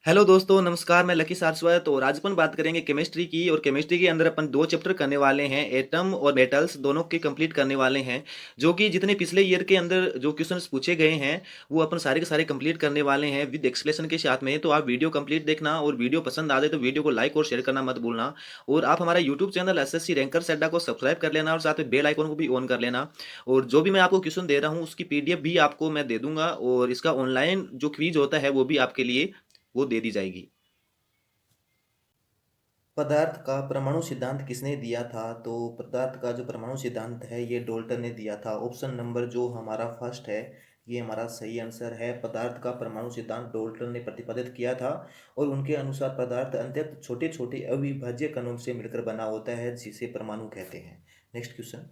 Hello दोस्तों, नमस्कार। मैं लकी सारस्वत और आज अपन बात करेंगे केमिस्ट्री की। और केमिस्ट्री के अंदर अपन दो चैप्टर करने वाले हैं, एटम और मेटल्स दोनों के कंप्लीट करने वाले हैं। जो कि जितने पिछले ईयर के अंदर जो क्वेश्चंस पूछे गए हैं वो अपन सारे के सारे कंप्लीट करने वाले हैं विद एक्सप्लेनेशन के साथ में। तो आप वीडियो कंप्लीट देखना और वीडियो पसंद आ जाए तो वीडियो को लाइक और शेयर करना मत भूलना। और आप हमारा यूट्यूब चैनल एसएससी रैंकर्स अड्डा को सब्सक्राइब कर लेना और साथ में बेल आइकन को भी ऑन कर लेना। और जो भी मैं आपको क्वेश्चन दे रहा हूँ उसकी पीडीएफ भी आपको मैं दे दूंगा और इसका ऑनलाइन जो क्विज होता है वो भी आपके लिए वो दे दी जाएगी। पदार्थ का परमाणु सिद्धांत किसने दिया था? तो पदार्थ का जो परमाणु सिद्धांत है ये डाल्टन ने दिया था। ऑप्शन नंबर जो हमारा फर्स्ट है ये हमारा सही आंसर है। पदार्थ का परमाणु सिद्धांत डाल्टन ने प्रतिपादित किया था और उनके अनुसार पदार्थ अत्यंत छोटे छोटे अविभाज्य कणों से मिलकर बना होता है जिसे परमाणु कहते हैं। Next question.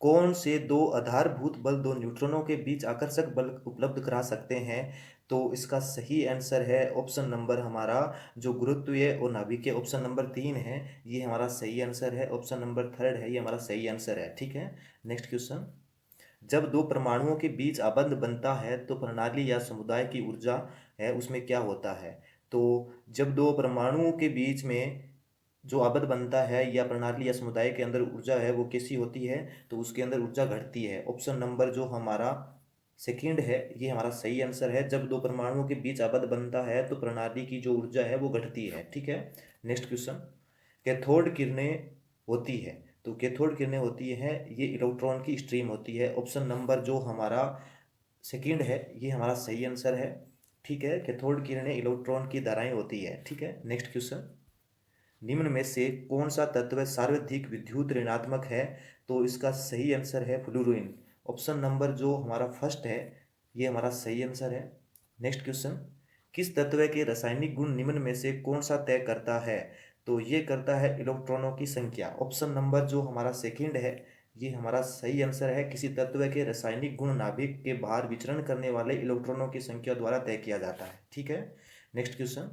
कौन से दो आधारभूत बल दो न्यूट्रॉनों के बीच आकर्षक बल उपलब्ध करा सकते हैं? तो इसका सही आंसर है ऑप्शन नंबर हमारा जो गुरुत्वीय और नाभिकीय ऑप्शन नंबर 3 है ये हमारा सही आंसर है। ऑप्शन नंबर थर्ड है ये हमारा सही आंसर है। ठीक है। Next question. जब दो परमाणुओं के बीच आबंध बनता है तो प्रणाली या समुदाय की ऊर्जा है उसमें क्या होता है? तो जब दो परमाणुओं के बीच में जो आबद्ध बनता है या प्रणाली या समुदाय के अंदर ऊर्जा है वो कैसी होती है? तो उसके अंदर ऊर्जा घटती है। ऑप्शन नंबर जो हमारा सेकंड है ये हमारा सही आंसर है। जब दो परमाणुओं के बीच आबद्ध बनता है तो प्रणाली की जो ऊर्जा है वो घटती है। ठीक है। Next question. कैथोड किरणें होती है तो कैथोड किरणें होती है ये इलेक्ट्रॉन की स्ट्रीम होती है। ऑप्शन नंबर जो हमारा सेकंड है ये हमारा सही आंसर है। ठीक है। कैथोड किरणें इलेक्ट्रॉन की धाराएं होती है। ठीक है। Next question. निम्न में से कौन सा तत्व सर्वाधिक विद्युत ऋणात्मक है? तो इसका सही आंसर है फ्लोरीन। ऑप्शन नंबर जो हमारा फर्स्ट है ये हमारा सही आंसर है। Next question. किस तत्व के रासायनिक गुण निम्न में से कौन सा तय करता है? तो ये करता है इलेक्ट्रॉनों की संख्या। ऑप्शन नंबर जो हमारा सेकंड है ये हमारा सही आंसर है। किसी तत्व के रासायनिक गुण नाभिक के बाहर विचरण करने वाले इलेक्ट्रॉनों की संख्या द्वारा तय किया जाता है। ठीक है। Next question.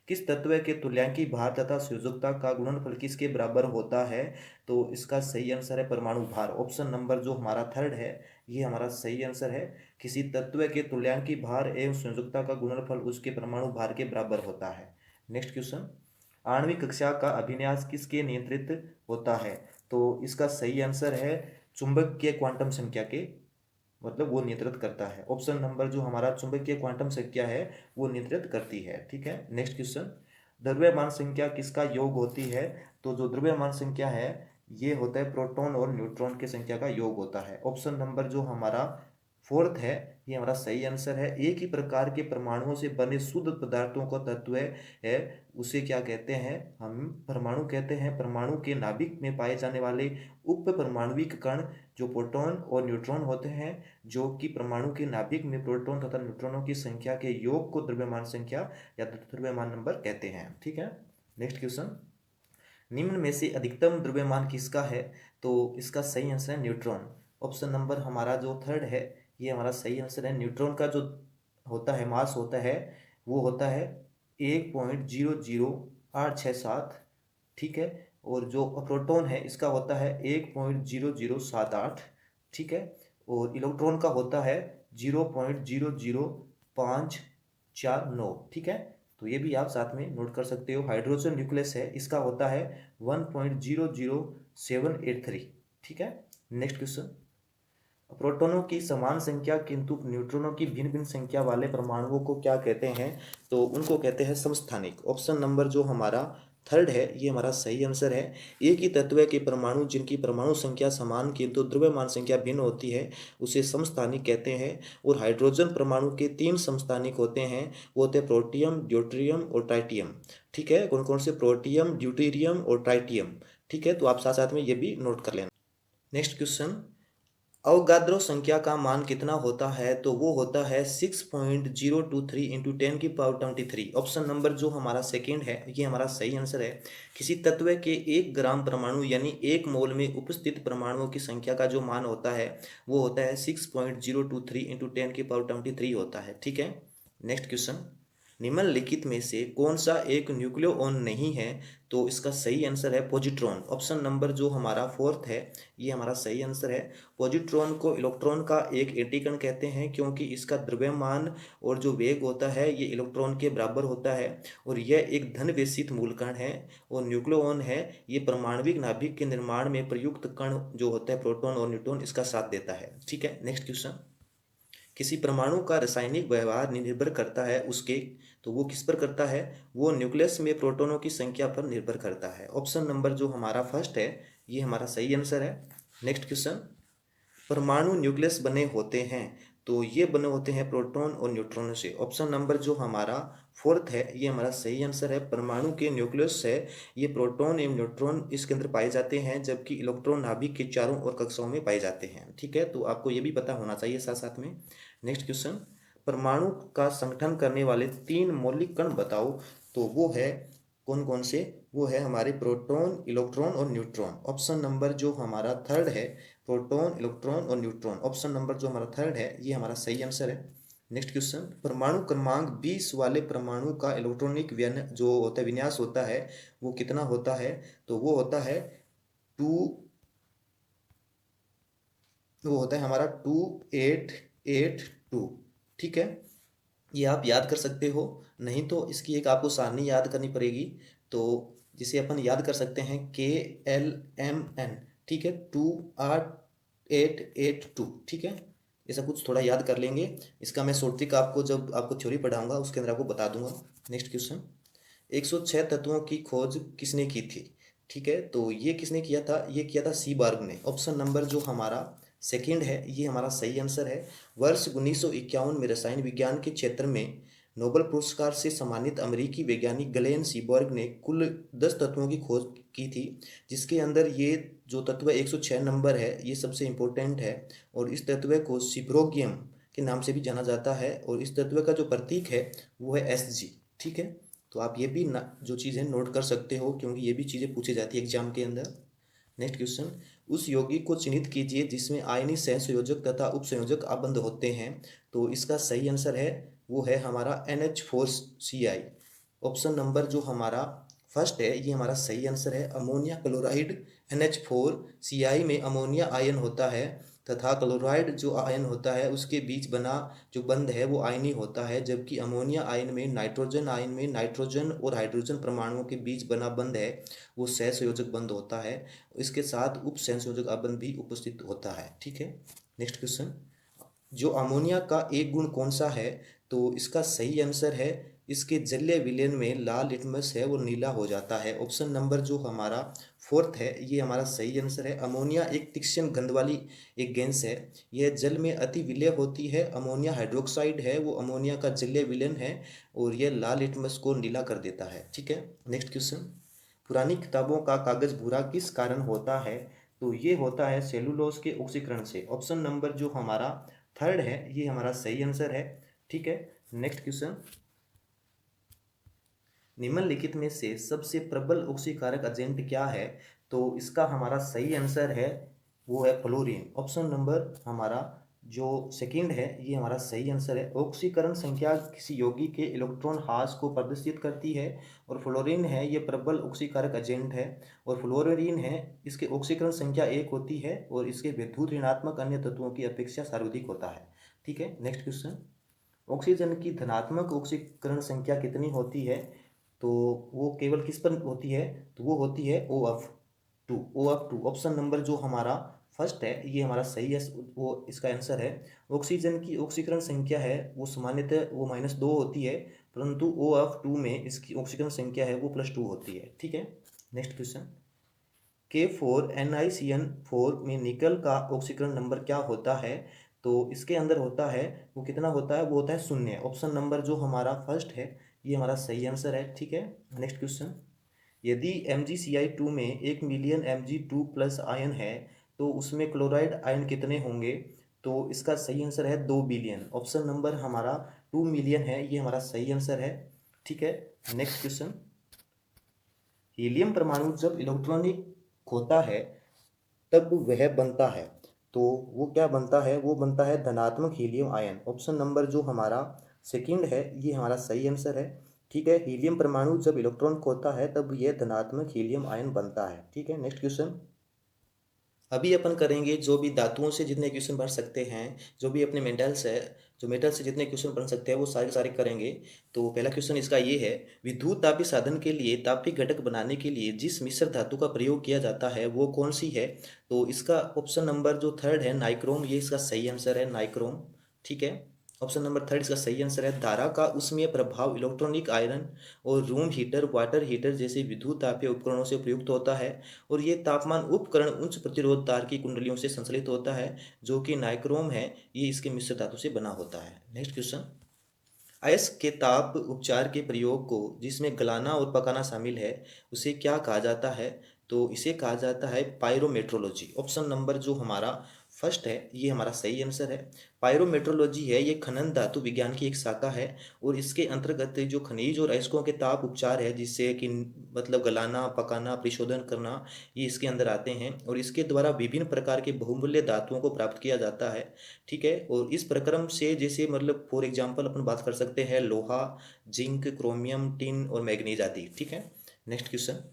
किस तत्व के तुल्यांकी भार तथा संयोजकता का गुणनफल किसके बराबर होता है? तो इसका सही आंसर है परमाणु भार। ऑप्शन नंबर जो हमारा थर्ड है ये हमारा सही आंसर है। किसी तत्व के तुल्यांकी भार एवं संयोजकता का गुणनफल उसके परमाणु भार के बराबर होता है। Next question. आणविक कक्षा का अभिन्यास किसके नियंत्रित होता है? तो इसका सही आंसर है चुंबकीय क्वांटम संख्या के, मतलब वो नियंत्रित करता है। ऑप्शन नंबर जो हमारा चुंबकीय क्वांटम संख्या है वो नियंत्रित करती है। ठीक है। Next question. द्रव्यमान संख्या किसका योग होती है? तो जो द्रव्यमान संख्या है ये होता है प्रोटॉन और न्यूट्रॉन की संख्या का योग होता है। ऑप्शन नंबर जो हमारा फोर्थ है ये हमारा सही आंसर है। एक ही प्रकार के परमाणुओं से बने शुद्ध पदार्थों का तत्व है उसे क्या कहते हैं? हम परमाणु कहते हैं। परमाणु के नाभिक में पाए जाने वाले उप परमाणुविक कण जो प्रोटॉन और न्यूट्रॉन होते हैं, जो कि परमाणु के नाभिक में प्रोटॉन तथा न्यूट्रॉनों की संख्या के योग को द्रव्यमान संख्या या द्रव्यमान नंबर कहते हैं। ठीक है। Next question. निम्न में से अधिकतम द्रव्यमान किसका है? तो इसका सही आंसर है न्यूट्रॉन। ऑप्शन नंबर हमारा जो थर्ड है ये हमारा सही आंसर है। न्यूट्रॉन का जो होता है मास होता है वो होता है 1.00867। ठीक है। और जो प्रोटॉन है इसका होता है 1.0078। ठीक है। और इलेक्ट्रॉन का होता है 0.00549। ठीक है। तो ये भी आप साथ में नोट कर सकते हो। हाइड्रोजन न्यूक्लियस है इसका होता है 1.00783। ठीक है। Next question. प्रोटॉनों की समान संख्या किंतु न्यूट्रॉनों की भिन्न भिन्न संख्या वाले परमाणुओं को क्या कहते हैं? तो उनको कहते हैं समस्थानिक। ऑप्शन नंबर जो हमारा थर्ड है ये हमारा सही आंसर है। एक ही तत्व के परमाणु जिनकी परमाणु संख्या समान किंतु द्रव्यमान संख्या भिन्न होती है उसे समस्थानिक कहते हैं। और हाइड्रोजन परमाणु के 3 समस्थानिक होते हैं, वो होते हैं प्रोटियम, ड्यूटेरियम और ट्राइटियम। ठीक है। कौन कौन से? प्रोटियम, ड्यूटेरियम और ट्राइटियम। ठीक है। तो आप साथ साथ में ये भी नोट कर लेना। Next question. अवगाद्रो संख्या का मान कितना होता है? तो वो होता है 6.023 इंटू 10⁻23। ऑप्शन नंबर जो हमारा सेकंड है ये हमारा सही आंसर है। किसी तत्व के 1 ग्राम परमाणु यानी 1 मोल में उपस्थित परमाणुओं की संख्या का जो मान होता है वो होता है 6.023 इंटू 10⁻23 होता है। ठीक है। Next question. निम्नलिखित में से कौन सा एक न्यूक्लियोन नहीं है? तो इसका सही आंसर है पॉजिट्रॉन। ऑप्शन नंबर जो हमारा फोर्थ है ये हमारा सही आंसर है। पॉजिट्रॉन को इलेक्ट्रॉन का एक एंटीकण कहते हैं क्योंकि इसका द्रव्यमान और जो वेग होता है ये इलेक्ट्रॉन के बराबर होता है और यह एक धन विशिष्ट मूलकण है। और न्यूक्लियोन है ये परमाणविक नाभिक के निर्माण में प्रयुक्त कण जो होता है प्रोटॉन और न्यूट्रॉन इसका साथ देता है। ठीक है, नेक्स्ट क्वेश्चन। किसी परमाणु का रासायनिक व्यवहार निर्भर करता है उसके, तो वो किस पर करता है? वो न्यूक्लियस में प्रोटॉनों की संख्या पर निर्भर करता है। ऑप्शन नंबर जो हमारा फर्स्ट है ये हमारा सही आंसर है। Next question. परमाणु न्यूक्लियस बने होते हैं, तो ये बने होते हैं प्रोटॉन और न्यूट्रॉन से। ऑप्शन नंबर जो हमारा फोर्थ है ये हमारा सही आंसर है। परमाणु के न्यूक्लियस है ये प्रोटॉन एवं न्यूट्रॉन इसके अंदर पाए जाते हैं, जबकि इलेक्ट्रॉन नाभिक के चारों ओर कक्षाओं में पाए जाते हैं। ठीक है, तो आपको ये भी पता होना चाहिए साथ साथ में। Next question. परमाणु का संगठन करने वाले 3 मौलिक कण बताओ, तो वो है कौन कौन से? वो है हमारे प्रोटॉन, इलेक्ट्रॉन और न्यूट्रॉन। ऑप्शन नंबर जो हमारा थर्ड है प्रोटॉन, इलेक्ट्रॉन और न्यूट्रॉन, ऑप्शन नंबर जो हमारा थर्ड है ये हमारा सही आंसर है। Next question. परमाणु क्रमांक 20 वाले परमाणु का इलेक्ट्रॉनिक जो होता है विन्यास होता है वो कितना होता है? तो वो होता है 2, वो होता है हमारा 2882। ठीक है, ये आप याद कर सकते हो, नहीं तो इसकी एक आपको सारणी याद करनी पड़ेगी। तो जिसे अपन याद कर सकते हैं KLMN। ठीक है, 28882। ठीक है, ऐसा कुछ थोड़ा याद कर लेंगे। इसका मैं शॉर्ट ट्रिक आपको जब आपको थ्योरी पढ़ाऊंगा उसके अंदर आपको बता दूंगा। Next question. 106 तत्वों की खोज किसने की थी? ठीक है, तो ये किसने किया था? ये किया था सीबार्ग ने। ऑप्शन नंबर जो हमारा सेकंड है ये हमारा सही आंसर है। वर्ष 1951 में रसायन विज्ञान के क्षेत्र में नोबेल पुरस्कार से सम्मानित अमेरिकी वैज्ञानिक गलेन सीबर्ग ने कुल 10 तत्वों की खोज की थी, जिसके अंदर ये जो तत्व 106 नंबर है ये सबसे इम्पोर्टेंट है। और इस तत्व को सिब्रोगियम के नाम से भी जाना जाता है और इस तत्व का जो प्रतीक है वो है SG। ठीक है, तो आप ये भी जो चीज़ें नोट कर सकते हो क्योंकि ये भी चीज़ें पूछी जाती है एग्जाम के अंदर। Next question. उस यौगिक को चिन्हित कीजिए जिसमें आयनीय सहसंयोजक तथा उपसंयोजक आबंध होते हैं, तो इसका सही आंसर है वो है हमारा NH4Cl। ऑप्शन नंबर जो हमारा फर्स्ट है ये हमारा सही आंसर है। अमोनिया क्लोराइड NH4Cl में अमोनिया आयन होता है तथा क्लोराइड जो आयन होता है उसके बीच बना जो बंध है वो आयनीय होता है, जबकि अमोनिया आयन में नाइट्रोजन आयन में नाइट्रोजन और हाइड्रोजन परमाणुओं के बीच बना बंध है वो सहसंयोजक बंध होता है। इसके साथ उप सहसंयोजक आबंध भी उपस्थित होता है। ठीक है, नेक्स्ट क्वेश्चन। जो अमोनिया का एक गुण कौन सा है? तो इसका सही आंसर है इसके जलीय विलयन में लाल लिटमस है वो नीला हो जाता है। ऑप्शन नंबर जो हमारा फोर्थ है ये हमारा सही आंसर है। अमोनिया एक तीक्ष्ण गंध वाली एक गैस है, यह जल में अति विलय होती है। अमोनिया हाइड्रोक्साइड है वो अमोनिया का जलीय विलयन है और यह लाल लिटमस को नीला कर देता है। ठीक है, नेक्स्ट क्वेश्चन। पुरानी किताबों का कागज भूरा किस कारण होता है? तो ये होता है सेलुलोज के ऑक्सीकरण से। ऑप्शन नंबर जो हमारा थर्ड है ये हमारा सही आंसर है। ठीक है, नेक्स्ट क्वेश्चन। निम्नलिखित में से सबसे प्रबल ऑक्सीकारक एजेंट क्या है? तो इसका हमारा सही आंसर है वो है फ्लोरीन। ऑप्शन नंबर हमारा जो सेकंड है ये हमारा सही आंसर है। ऑक्सीकरण संख्या किसी यौगिक के इलेक्ट्रॉन हाश को प्रदर्शित करती है और फ्लोरीन है ये प्रबल ऑक्सीकारक एजेंट है। और फ्लोरीन है इसके ऑक्सीकरण संख्या 1 होती है और इसके विद्युत ऋणात्मक अन्य तत्वों की अपेक्षा सर्वाधिक होता है। ठीक है, नेक्स्ट क्वेश्चन। ऑक्सीजन की धनात्मक ऑक्सीकरण संख्या कितनी होती है? तो वो केवल किस पर होती है? तो वो होती है OF2। ऑप्शन नंबर जो हमारा फर्स्ट है ये हमारा सही है, वो इसका आंसर है। ऑक्सीजन की ऑक्सीकरण संख्या है वो सामान्यतः वो -2 होती है, परंतु OF2 में इसकी ऑक्सीकरण संख्या है वो +2 होती है। ठीक है, नेक्स्ट क्वेश्चन। K4NiCN4 में निकल का ऑक्सीकरण नंबर क्या होता है? तो इसके अंदर होता है वो कितना होता है? वो होता है 0। ऑप्शन नंबर जो हमारा फर्स्ट है ये हमारा सही आंसर है। ठीक है, नेक्स्ट क्वेश्चन। यदि MgCl2 में 1 मिलियन Mg2+ आयन है तो उसमें क्लोराइड आयन कितने होंगे? तो इसका सही आंसर है 2 बिलियन। ऑप्शन नंबर हमारा 2 मिलियन है ये हमारा सही आंसर है। ठीक है, नेक्स्ट क्वेश्चन। हीलियम परमाणु जब इलेक्ट्रॉनिक होता है तब वह बनता है, तो वो क्या बनता है? वो बनता है धनात्मक हीलियम आयन। ऑप्शन नंबर जो हमारा सेकंड है, ये हमारा सही आंसर है। ठीक है, हीलियम परमाणु जब इलेक्ट्रॉन खोता है तब यह धनात्मक हीलियम आयन बनता है। ठीक है, नेक्स्ट क्वेश्चन। अभी अपन करेंगे जो भी धातुओं से जितने क्वेश्चन बन सकते हैं, जो भी अपने मेटल्स है, जो मेटल से जितने क्वेश्चन बन सकते हैं वो सारे सारे करेंगे। तो पहला क्वेश्चन इसका ये है, विद्युत तापीय साधन के लिए तापीय घटक बनाने के लिए जिस मिश्र धातु का प्रयोग किया जाता है वो कौन सी है? तो इसका ऑप्शन नंबर जो थर्ड है नाइक्रोम, ये इसका सही आंसर है, नाइक्रोम। ठीक है, ऑप्शन नंबर थर्ड इसका सही आंसर है। धारा का उसमें प्रभाव इलेक्ट्रॉनिक आयरन और रूम हीटर, वाटर हीटर जैसे विद्युत तापीय उपकरणों से प्रयुक्त होता है, और ये तापमान उपकरण उच्च प्रतिरोध तार की कुंडलियों से संचालित होता है, जो कि नाइक्रोम है, ये इसके मिश्र धातु से बना होता है। Next question. अयस्क के ताप उपचार के प्रयोग को जिसमें गलाना और पकाना शामिल है उसे क्या कहा जाता है? तो इसे कहा जाता है पायरोमेट्रोलॉजी। ऑप्शन नंबर जो हमारा फर्स्ट है ये हमारा सही आंसर है। पायरोमेट्रोलॉजी है ये खनन धातु विज्ञान की एक शाखा है, और इसके अंतर्गत जो खनिज और अयस्कों के ताप उपचार है, जिससे कि मतलब गलाना, पकाना, परिशोधन करना, ये इसके अंदर आते हैं, और इसके द्वारा विभिन्न प्रकार के बहुमूल्य धातुओं को प्राप्त किया जाता है। ठीक है, और इस प्रक्रम से जैसे मतलब फॉर एग्जांपल अपन बात कर सकते हैं लोहा, जिंक, क्रोमियम, टिन और मैग्नीज आदि। ठीक है, नेक्स्ट क्वेश्चन।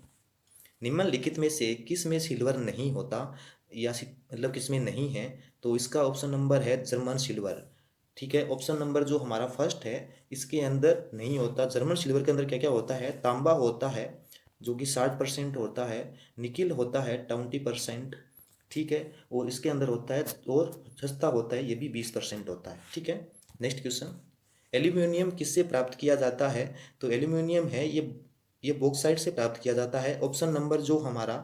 निम्नलिखित में से किस में सिल्वर नहीं होता, या मतलब किस में नहीं है? तो इसका ऑप्शन नंबर है जर्मन सिल्वर। ठीक है, ऑप्शन नंबर जो हमारा फर्स्ट है इसके अंदर नहीं होता। जर्मन सिल्वर के अंदर क्या क्या होता है? तांबा होता है जो कि 60% होता है, निकिल होता है 20%। ठीक है, और इसके अंदर होता है, और सस्ता होता है ये भी 20% होता है। ठीक है, नेक्स्ट क्वेश्चन। एल्यूमिनियम किससे प्राप्त किया जाता है? तो एल्यूमिनियम है ये बॉक्साइट से प्राप्त किया जाता है। ऑप्शन नंबर जो हमारा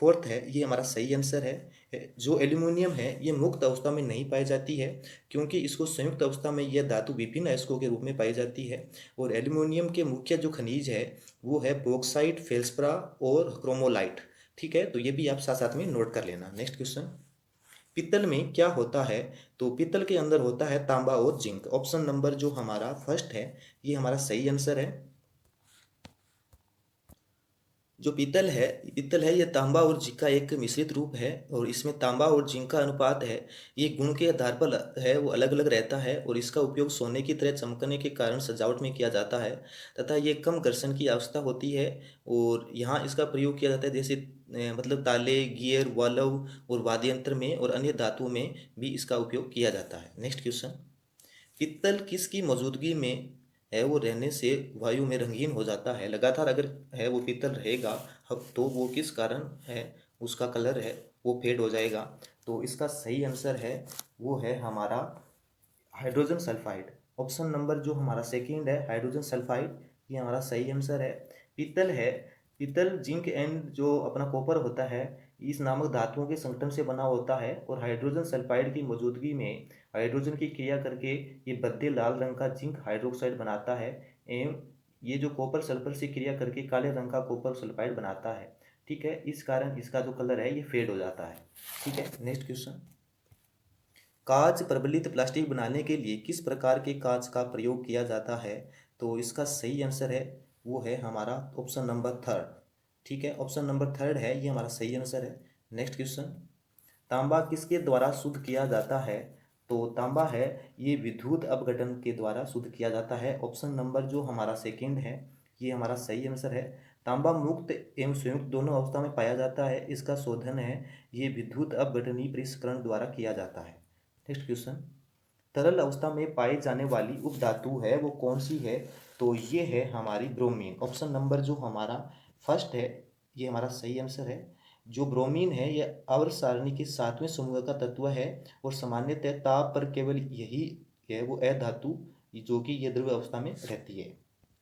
फोर्थ है ये हमारा सही आंसर है। जो एल्यूमिनियम है ये मुक्त अवस्था में नहीं पाई जाती है, क्योंकि इसको संयुक्त अवस्था में यह धातु विभिन्न अयस्कों के रूप में पाई जाती है। और एल्यूमिनियम के मुख्य जो खनिज है वो है बॉक्साइट, फेल्सपरा और क्रोमोलाइट। ठीक है, तो ये भी आप साथ साथ में नोट कर लेना। Next question. पित्तल में क्या होता है? तो पित्तल के अंदर होता है तांबा और जिंक। ऑप्शन नंबर जो हमारा फर्स्ट है ये हमारा सही आंसर है। जो पीतल है ये तांबा और जिंक का एक मिश्रित रूप है, और इसमें तांबा और जिंक का अनुपात है ये गुण के आधार पर है वो अलग अलग रहता है, और इसका उपयोग सोने की तरह चमकने के कारण सजावट में किया जाता है, तथा ये कम घर्षण की अवस्था होती है। और यहाँ इसका प्रयोग किया जाता है जैसे मतलब ताले, गियर, वाल्व और वाद्य यंत्र में और अन्य धातुओं में भी इसका उपयोग किया जाता है। Next question. पित्तल किसकी मौजूदगी में है वो रहने से वायु में रंगीन हो जाता है? लगातार अगर है वो पित्तल रहेगा तो वो किस कारण है उसका कलर है वो फेड हो जाएगा? तो इसका सही आंसर है वो है हमारा हाइड्रोजन सल्फाइड। ऑप्शन नंबर जो हमारा सेकंड है हाइड्रोजन सल्फाइड, ये हमारा सही आंसर है। पीतल है, पीतल जिंक एंड जो अपना कॉपर होता है इस नामक धातुओं के संगठन से बना होता है, और हाइड्रोजन सल्फाइड की मौजूदगी में हाइड्रोजन की क्रिया करके ये बद्दे लाल रंग का जिंक हाइड्रोक्साइड बनाता है, एवं ये जो कॉपर सल्फर से क्रिया करके काले रंग का कॉपर सल्फाइड बनाता है। ठीक है, इस कारण इसका जो कलर है ये फेड हो जाता है। ठीक है, नेक्स्ट क्वेश्चन। कांच प्रबलित प्लास्टिक बनाने के लिए किस प्रकार के कांच का प्रयोग किया जाता है? तो इसका सही आंसर है वो है हमारा ऑप्शन नंबर थर्ड। ठीक है, ऑप्शन नंबर थर्ड है ये हमारा सही आंसर है। Next question. तांबा किसके द्वारा शुद्ध किया जाता है? तो तांबा है ये विद्युत अपघटन के द्वारा शुद्ध किया जाता है। ऑप्शन नंबर जो हमारा सेकंड है ये हमारा सही आंसर है। तांबा मुक्त एवं संयुक्त दोनों अवस्था में पाया जाता है। इसका शोधन है ये विद्युत अपघटनीय पृथक्करण द्वारा किया जाता है। Next question. तरल अवस्था में पाई जाने वाली उपधातु है वो कौन सी है? तो ये है हमारी ब्रोमीन। ऑप्शन नंबर जो हमारा फर्स्ट है ये हमारा सही आंसर है। जो ब्रोमीन है यह आवर्त सारणी के 7वें समूह का तत्व है, और सामान्यतः ताप पर केवल यही है वो अधातु जो कि ये द्रव्य अवस्था में रहती है।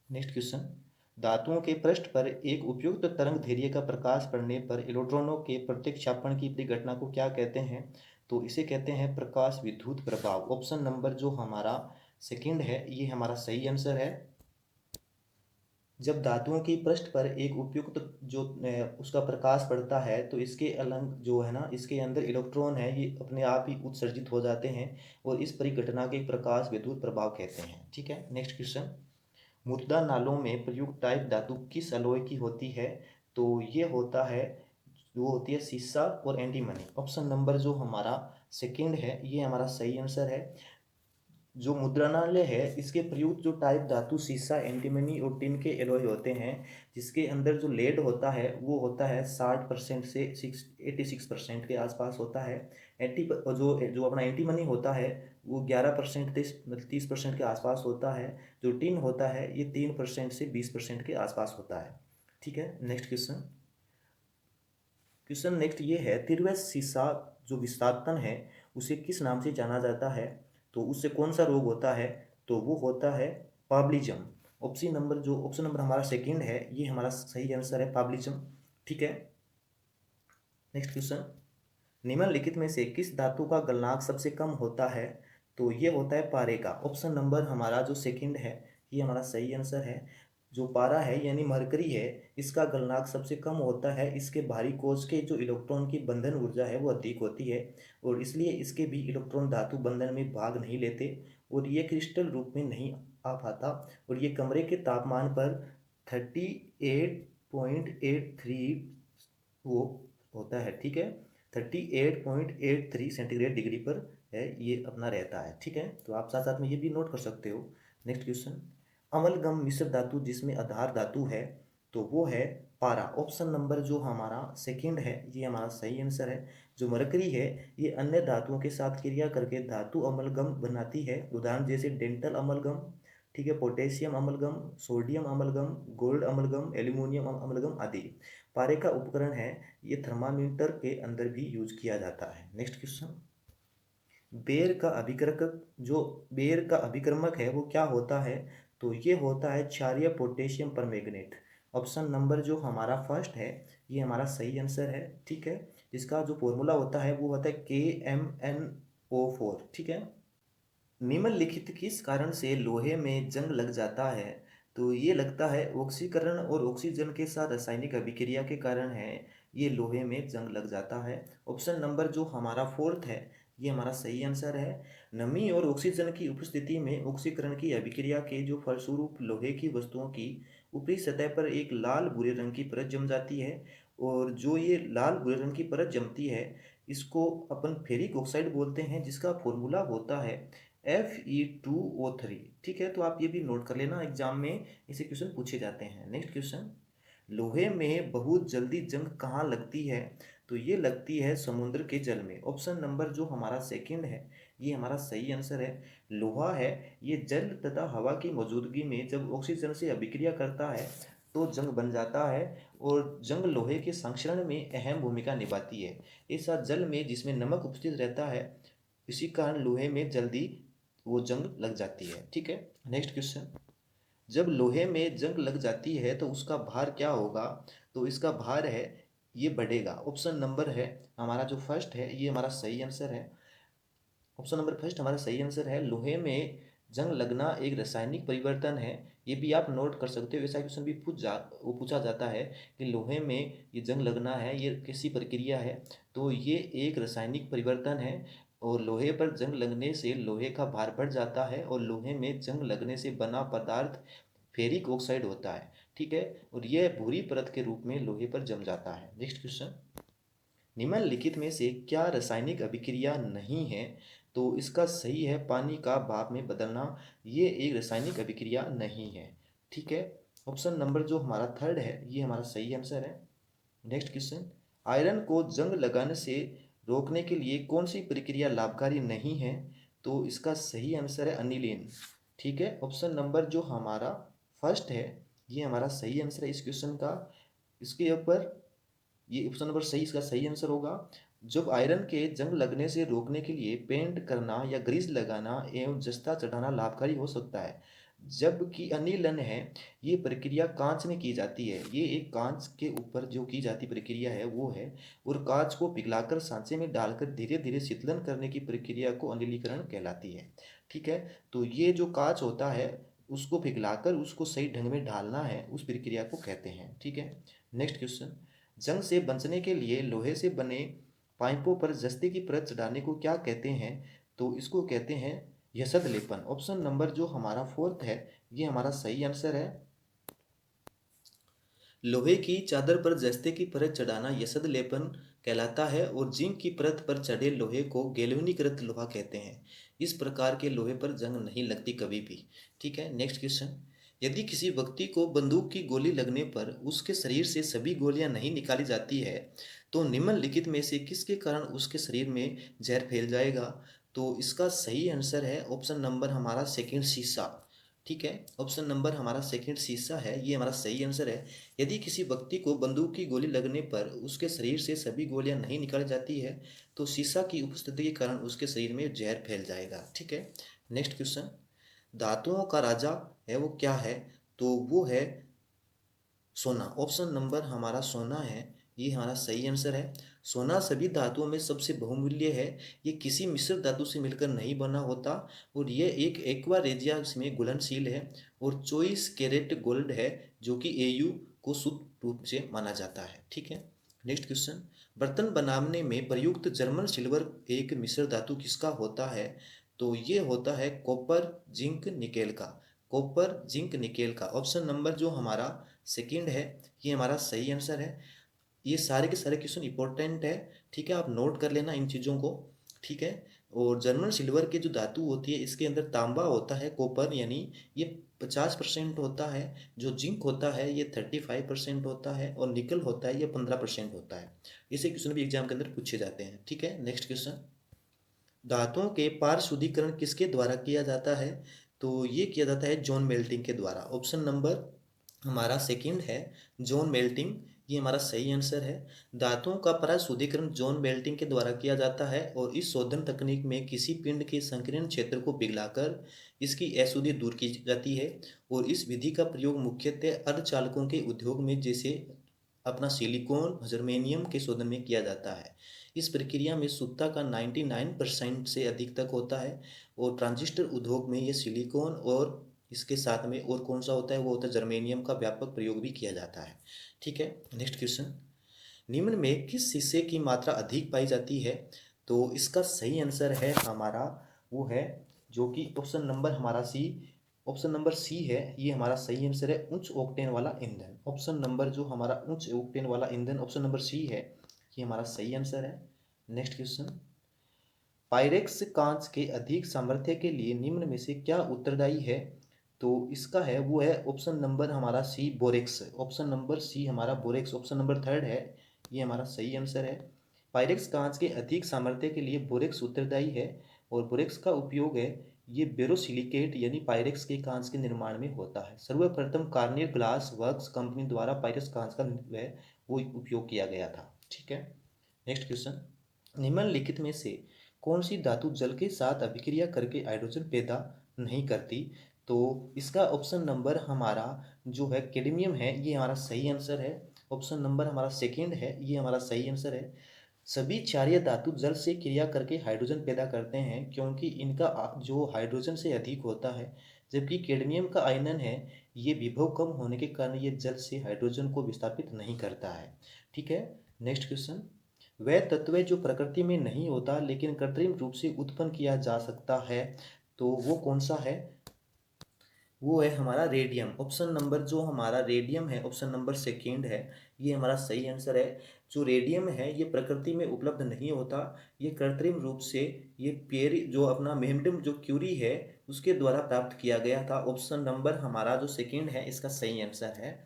Next question. धातुओं के पृष्ठ पर एक उपयुक्त तरंग दैर्ध्य का प्रकाश पड़ने पर इलेक्ट्रॉनों के प्रतिक्षेपण की परिघटना को क्या कहते हैं? तो इसे कहते हैं प्रकाश विद्युत प्रभाव। ऑप्शन नंबर जो हमारा सेकंड है ये हमारा सही आंसर है। जब धातुओं की पृष्ठ पर एक उपयुक्त जो उसका प्रकाश पड़ता है तो इसके अलग जो है ना इसके अंदर इलेक्ट्रॉन है ये अपने आप ही उत्सर्जित हो जाते हैं, और इस परिघटना के प्रकाश विद्युत प्रभाव कहते हैं। ठीक है, नेक्स्ट क्वेश्चन। मुद्दा नालों में प्रयुक्त टाइप धातु किस अलॉय की होती है? तो ये होता है वो होती है सीसा और एंटीमनी। ऑप्शन नंबर जो हमारा सेकंड है ये हमारा सही आंसर है। जो मुद्रणालय है इसके प्रयुक्त जो टाइप धातु सीसा, एंटीमनी और टिन के एलॉय होते हैं, जिसके अंदर जो लेड होता है वो होता है 60% से 86% के आसपास होता है। एंटी जो जो अपना एंटीमनी होता है वो 11% से 30% के आसपास होता है। जो टिन होता है ये 3% से 20% के आसपास होता है। ठीक है, नेक्स्ट क्वेश्चन। क्वेश्चन नेक्स्ट ये है, तिरवस सीसा जो विस्थापन है उसे किस नाम से जाना जाता है? तो उससे कौन सा रोग होता है? तो वो होता है पाब्लिज्म। ऑप्शन नंबर हमारा सेकंड है, ये हमारा सही आंसर है, पाब्लिज्म। ठीक है, नेक्स्ट क्वेश्चन। निम्नलिखित में से किस धातु का गलनांक सबसे कम होता है? तो ये होता है पारे का। ऑप्शन नंबर हमारा जो सेकंड है ये हमारा सही आंसर है। जो पारा है यानी मरकरी है, इसका गलनांक सबसे कम होता है। इसके बाहरी कोश के जो इलेक्ट्रॉन की बंधन ऊर्जा है वो अधिक होती है और इसलिए इसके भी इलेक्ट्रॉन धातु बंधन में भाग नहीं लेते और ये क्रिस्टल रूप में नहीं आ पाता और ये कमरे के तापमान पर 38.83 वो होता है। ठीक है, 38.83 सेंटीग्रेड डिग्री पर है ये अपना रहता है। ठीक है, तो आप साथ साथ में ये भी नोट कर सकते हो। Next question. अमलगम मिश्र धातु जिसमें आधार धातु है तो वो है पारा। ऑप्शन नंबर जो हमारा सेकंड है ये हमारा सही आंसर है। जो मरकरी है ये अन्य धातुओं के साथ क्रिया करके धातु अमलगम बनाती है। उदाहरण जैसे डेंटल अमलगम, ठीक है, potassium amalgam, sodium amalgam, gold amalgam, aluminium amalgam आदि। पारे का उपकरण है, ये थर्मामीटर के अंदर भी यूज किया जाता है। Next question. बेर का अभिकर्मक जो बेर का अभिकर्मक है वो क्या होता है? तो ये होता है क्षारीय पोटेशियम परमैंगनेट। ऑप्शन नंबर जो हमारा फर्स्ट है ये हमारा सही आंसर है। ठीक है, इसका जो फॉर्मूला होता है वो होता है KMnO4। ठीक है, निम्नलिखित किस कारण से लोहे में जंग लग जाता है? तो ये लगता है ऑक्सीकरण और ऑक्सीजन के साथ रासायनिक अभिक्रिया के कारण है, ये लोहे में जंग लग जाता है। ऑप्शन नंबर जो हमारा फोर्थ है ये हमारा सही आंसर है। नमी और ऑक्सीजन की उपस्थिति में ऑक्सीकरण की अभिक्रिया के जो फलस्वरूप लोहे की वस्तुओं की ऊपरी सतह पर एक लाल भूरे रंग की परत जम जाती है और जो ये लाल भूरे रंग की परत जमती है इसको अपन फेरिक ऑक्साइड बोलते हैं, जिसका फॉर्मूला होता है Fe2O3। ठीक है, तो आप ये भी नोट कर लेना, एग्जाम में इसे क्वेश्चन पूछे जाते हैं। Next question. लोहे में बहुत जल्दी जंग कहाँ लगती है? तो ये लगती है समुद्र के जल में। ऑप्शन नंबर जो हमारा सेकंड है ये हमारा सही आंसर है। लोहा है ये जल तथा हवा की मौजूदगी में जब ऑक्सीजन से अभिक्रिया करता है तो जंग बन जाता है और जंग लोहे के संक्षरण में अहम भूमिका निभाती है। ऐसा जल में जिसमें नमक उपस्थित रहता है, इसी कारण लोहे में जल्दी वो जंग लग जाती है। ठीक है, नेक्स्ट क्वेश्चन। जब लोहे में जंग लग जाती है तो उसका भार क्या होगा? तो इसका भार है ये बढ़ेगा। ऑप्शन नंबर है हमारा जो फर्स्ट है ये हमारा सही आंसर है। ऑप्शन नंबर फर्स्ट हमारा सही आंसर है। लोहे में जंग लगना एक रासायनिक परिवर्तन है। ये भी आप नोट कर सकते हो, ऐसा क्वेश्चन भी पूछा जाता है कि लोहे में ये जंग लगना है ये कैसी प्रक्रिया है? तो ये एक रासायनिक परिवर्तन है और लोहे पर जंग लगने से लोहे का भार बढ़ जाता है और लोहे में जंग लगने से बना पदार्थ फेरिक ऑक्साइड होता है। ठीक है, और यह भूरी परत के रूप में लोहे पर जम जाता है। Next question. निम्नलिखित में से क्या रासायनिक अभिक्रिया नहीं है? तो इसका सही है पानी का भाप में बदलना, ये एक रासायनिक अभिक्रिया नहीं है। ठीक है, ऑप्शन नंबर जो हमारा थर्ड है ये हमारा सही आंसर है। Next question. आयरन को जंग लगाने से रोकने के लिए कौन सी प्रक्रिया लाभकारी नहीं है? तो इसका सही आंसर है अनिलीन। ठीक है, ऑप्शन नंबर जो हमारा फर्स्ट है ये हमारा सही आंसर है इस क्वेश्चन का। इसके ऊपर ये ऑप्शन नंबर सही इसका सही आंसर होगा। जब आयरन के जंग लगने से रोकने के लिए पेंट करना या ग्रीस लगाना एवं जस्ता चढ़ाना लाभकारी हो सकता है, जबकि अनिलन है ये प्रक्रिया कांच में की जाती है। ये एक कांच के ऊपर जो की जाती प्रक्रिया है वो है और कांच को पिघलाकर सांचे में डालकर धीरे धीरे शीतलन करने की प्रक्रिया को अनिलीकरण कहलाती है। ठीक है, तो ये जो कांच होता है उसको पिघलाकर उसको सही ढंग में ढालना है, उस प्रक्रिया को कहते हैं। ठीक है, नेक्स्ट क्वेश्चन। जंग से बचने के लिए लोहे से बने पाइपों पर जस्ते की परत चढ़ाने को क्या कहते हैं? तो इसको कहते हैं यशद लेपन। ऑप्शन नंबर जो हमारा फोर्थ है ये हमारा सही आंसर है। लोहे की चादर पर जस्ते की परत चढ़ाना यशद लेपन कहलाता है और जिंक की परत पर चढ़े लोहे को गैल्वेनीकृत लोहा कहते हैं। इस प्रकार के लोहे पर जंग नहीं लगती कभी भी। ठीक है, नेक्स्ट क्वेश्चन। यदि किसी व्यक्ति को बंदूक की गोली लगने पर उसके शरीर से सभी गोलियां नहीं निकाली जाती है, तो निम्नलिखित में से किसके कारण उसके शरीर में जहर फैल जाएगा? तो इसका सही आंसर है ऑप्शन नंबर हमारा सेकंड, शीशा। ठीक है, ऑप्शन नंबर हमारा सेकंड शीशा है, ये हमारा सही आंसर है। यदि किसी व्यक्ति को बंदूक की गोली लगने पर उसके शरीर से सभी गोलियां नहीं निकाली जाती है, तो शीशा की उपस्थिति के कारण उसके शरीर में जहर फैल जाएगा। ठीक है, नेक्स्ट क्वेश्चन। धातुओं का राजा है वो क्या है? तो वो है सोना। ऑप्शन नंबर हमारा सोना है, ये हमारा सही आंसर है। सोना सभी धातुओं में सबसे बहुमूल्य है। ये किसी मिश्र धातु से मिलकर नहीं बना होता और ये एक एक्वा रेजिया में घुलनशील है और 24 कैरेट गोल्ड है, जो कि एयू को शुद्ध रूप से माना जाता है। ठीक है, नेक्स्ट क्वेश्चन। बर्तन बनाने में प्रयुक्त जर्मन सिल्वर एक मिश्र धातु किसका होता है? तो ये होता है कॉपर जिंक निकेल का। कॉपर जिंक निकेल का ऑप्शन नंबर जो हमारा सेकंड है, ये हमारा सही आंसर है। ये सारे के सारे क्वेश्चन इंपॉर्टेंट है। ठीक है, आप नोट कर लेना इन चीज़ों को। ठीक है, और जर्मन सिल्वर की जो धातु होती है इसके अंदर तांबा होता है, कॉपर यानी ये 50% होता है, जो जिंक होता है ये 35% होता है और निकल होता है ये 15% होता है। इसे क्वेश्चन भी एग्जाम के अंदर पूछे जाते हैं। ठीक है, नेक्स्ट क्वेश्चन। धातुओं के पार शुद्धिकरण किसके द्वारा किया जाता है? तो ये किया जाता है जॉन मेल्टिंग के द्वारा। ऑप्शन नंबर हमारा सेकंड है, जॉन मेल्टिंग, ये हमारा सही आंसर है। धातुओं का पराशुद्धिकरण जॉन मेल्टिंग के द्वारा किया जाता है और इस शोधन तकनीक में किसी पिंड के संकीर्ण क्षेत्र को पिघलाकर इसकी अशुद्धि दूर की जाती है और इस विधि का प्रयोग मुख्यतः अर्धचालकों के उद्योग में, जैसे अपना सिलिकॉन जर्मेनियम के शोधन में किया जाता है। इस प्रक्रिया में शुद्धता का 99% से अधिक तक होता है और ट्रांजिस्टर उद्योग में ये सिलिकॉन और इसके साथ में और कौन सा होता है, वो होता है जर्मेनियम का व्यापक प्रयोग भी किया जाता है। ठीक है, नेक्स्ट क्वेश्चन। निम्न में किस शीशे की मात्रा अधिक पाई जाती है? तो इसका सही आंसर है हमारा वो है जो कि ऑप्शन नंबर हमारा सी, ऑप्शन नंबर सी है, ये हमारा सही आंसर है, उच्च ऑक्टेन वाला ईंधन। ऑप्शन नंबर जो हमारा उच्च ऑक्टेन वाला ईंधन ऑप्शन नंबर सी है, ये हमारा सही आंसर है। Next question. पायरेक्स कांच के अधिक सामर्थ्य के लिए निम्न में से क्या उत्तरदायी है? तो इसका है वो है ऑप्शन नंबर हमारा सी, बोरेक्स। ऑप्शन नंबर सी हमारा बोरेक्स, ऑप्शन नंबर थर्ड है, ये हमारा सही आंसर है। पायरेक्स कांच के अधिक सामर्थ्य के लिए बोरेक्स उत्तरदायी है और बोरेक्स का उपयोग है ये बेरोसिलिकेट यानी पायरेक्स के कांच के निर्माण में होता है। सर्वप्रथम कार्नियर ग्लास वर्क्स कंपनी द्वारा पायरेक्स कांच का वो उपयोग किया गया था। ठीक है, नेक्स्ट क्वेश्चन। निम्नलिखित में से कौन सी धातु जल के साथ अभिक्रिया करके हाइड्रोजन पैदा नहीं करती? तो इसका ऑप्शन नंबर हमारा जो है कैडमियम है, ये हमारा सही आंसर है। ऑप्शन नंबर हमारा सेकंड है, ये हमारा सही आंसर है। सभी क्षारीय धातु जल से क्रिया करके हाइड्रोजन पैदा करते हैं क्योंकि इनका जो हाइड्रोजन से अधिक होता है, जबकि कैडमियम का आयनन है ये विभव कम होने के कारण ये जल से हाइड्रोजन को विस्थापित नहीं करता है। ठीक है, नेक्स्ट क्वेश्चन। वह तत्व जो प्रकृति में नहीं होता लेकिन कृत्रिम रूप से उत्पन्न किया जा सकता है, तो वो कौन सा है? वो है हमारा रेडियम। ऑप्शन नंबर जो हमारा रेडियम है, ऑप्शन नंबर सेकंड है, ये हमारा सही आंसर है। जो रेडियम है ये प्रकृति में उपलब्ध नहीं होता, ये कृत्रिम रूप से ये पेरी जो अपना मेहमडम जो क्यूरी है उसके द्वारा प्राप्त किया गया था। ऑप्शन नंबर हमारा जो सेकंड है इसका सही आंसर है।